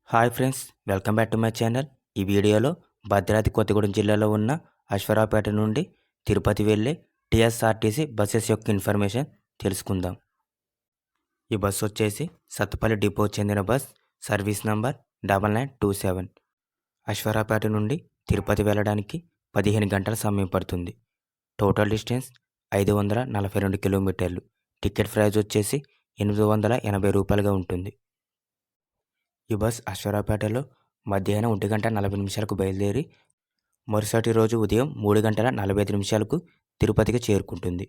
Hi friends, welcome back to my channel. ఈ వీడియోలో భద్రాద్రి కొత్తగూడెం జిల్లాలో ఉన్న అశ్వరావుపేట నుండి తిరుపతి వెళ్ళే టీఎస్ఆర్టీసీ బస్సెస్ యొక్క ఇన్ఫర్మేషన్ తెలుసుకుందాం. ఈ బస్సు వచ్చేసి సత్తుపల్లి డిపో చెందిన బస్. Service number 9927. అశ్వరావుపేట నుండి తిరుపతి వెళ్ళడానికి 15 గంటల సమయం పడుతుంది. టోటల్ డిస్టెన్స్ 542 కిలోమీటర్లు. టికెట్ ప్రైస్ వచ్చేసి 880 రూపాయలుగా ఉంటుంది. ఈ బస్ అశ్వరావుపేటలో మధ్యాహ్నం 1:40 బయలుదేరి మరుసటి రోజు ఉదయం 3:45 తిరుపతికి చేరుకుంటుంది.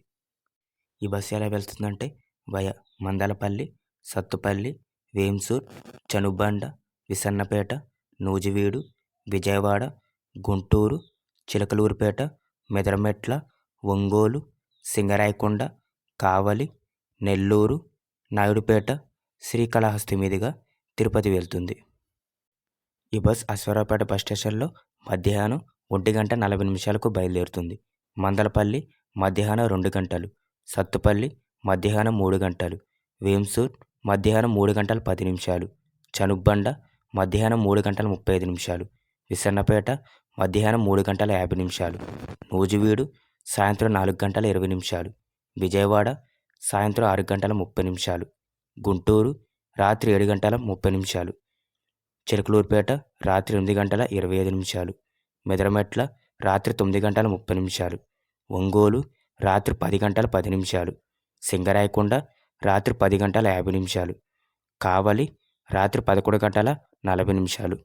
ఈ బస్సు ఎలా వెళ్తుందంటే వయా మందలపల్లి, సత్తుపల్లి, వేంసూర్, చనుబండ, విసన్నపేట, నూజివీడు, విజయవాడ, గుంటూరు, చిలకలూరిపేట, మెదరమెట్ల, ఒంగోలు, సింగరాయకొండ, కావలి, నెల్లూరు, నాయుడుపేట, శ్రీకాళహస్తి మీదుగా తిరుపతి వెళ్తుంది. ఈ బస్ అశ్వరావుపేట బస్ స్టేషన్లో మధ్యాహ్నం 1:40 బయలుదేరుతుంది. మందలపల్లి మధ్యాహ్నం 2 గంటలు, సత్తుపల్లి మధ్యాహ్నం 3 గంటలు, వేంసూర్ మధ్యాహ్నం 3:10, చనుబండ మధ్యాహ్నం 3:35, విసన్నపేట మధ్యాహ్నం 3:50, నూజివీడు సాయంత్రం 4:20, విజయవాడ సాయంత్రం 6:30, గుంటూరు రాత్రి 7:30, చిలకలూరిపేట రాత్రి 8:25, మెదరమెట్ల రాత్రి 9:30, ఒంగోలు రాత్రి 10:10, సింగరాయకొండ రాత్రి 10:50, కావలి రాత్రి 11:40,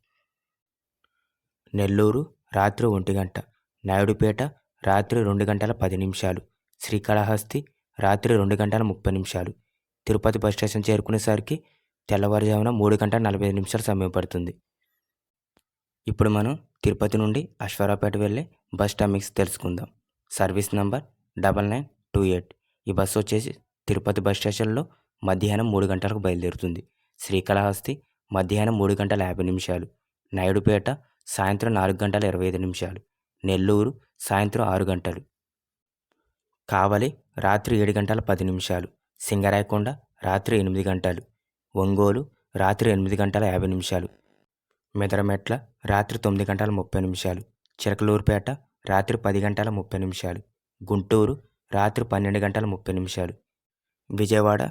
నెల్లూరు రాత్రి 1 గంట, నాయుడుపేట రాత్రి 2:10, శ్రీకాళహస్తి రాత్రి 2:30. తిరుపతి బస్ స్టేషన్ చేరుకునేసరికి తెల్లవారుజామున 3:45 సమయం పడుతుంది. ఇప్పుడు మనం తిరుపతి నుండి అశ్వరావుపేట వెళ్ళే బస్ టైమింగ్స్ తెలుసుకుందాం. Service number 9928. ఈ బస్సు వచ్చేసి తిరుపతి బస్ స్టేషన్లో మధ్యాహ్నం 3 గంటలకు బయలుదేరుతుంది. శ్రీకాళహస్తి మధ్యాహ్నం 3:50, నాయుడుపేట సాయంత్రం 4:25, నెల్లూరు సాయంత్రం 6 గంటలు, కావలి రాత్రి 7:10, సింగరాయకొండ రాత్రి 8 గంటలు, ఒంగోలు రాత్రి 8:50, మెదరమెట్ల రాత్రి 9:30, చిలకలూరిపేట రాత్రి 10:30, గుంటూరు రాత్రి 12:30, విజయవాడ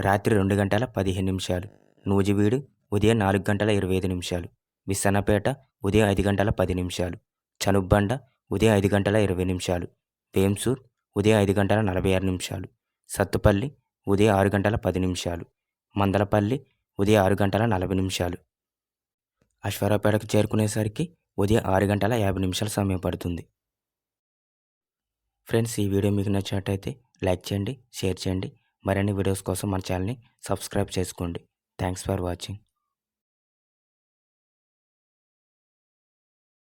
రాత్రి 2:15, నూజివీడు ఉదయం 4:25, విసన్నపేట ఉదయం 5:10, చనుబండ ఉదయం 5:20, వేంసూర్ ఉదయం 5:46, సత్తుపల్లి ఉదయం 6:10, మందలపల్లి ఉదయం 6:40. అశ్వరావుపేటకు చేరుకునేసరికి ఉదయం 6:50 సమయం పడుతుంది. ఫ్రెండ్స్, ఈ వీడియో మీకు నచ్చినట్టయితే లైక్ చేయండి, షేర్ చేయండి. మరిన్ని వీడియోస్ కోసం మన ఛానల్ని సబ్స్క్రైబ్ చేసుకోండి. Thanks for watching.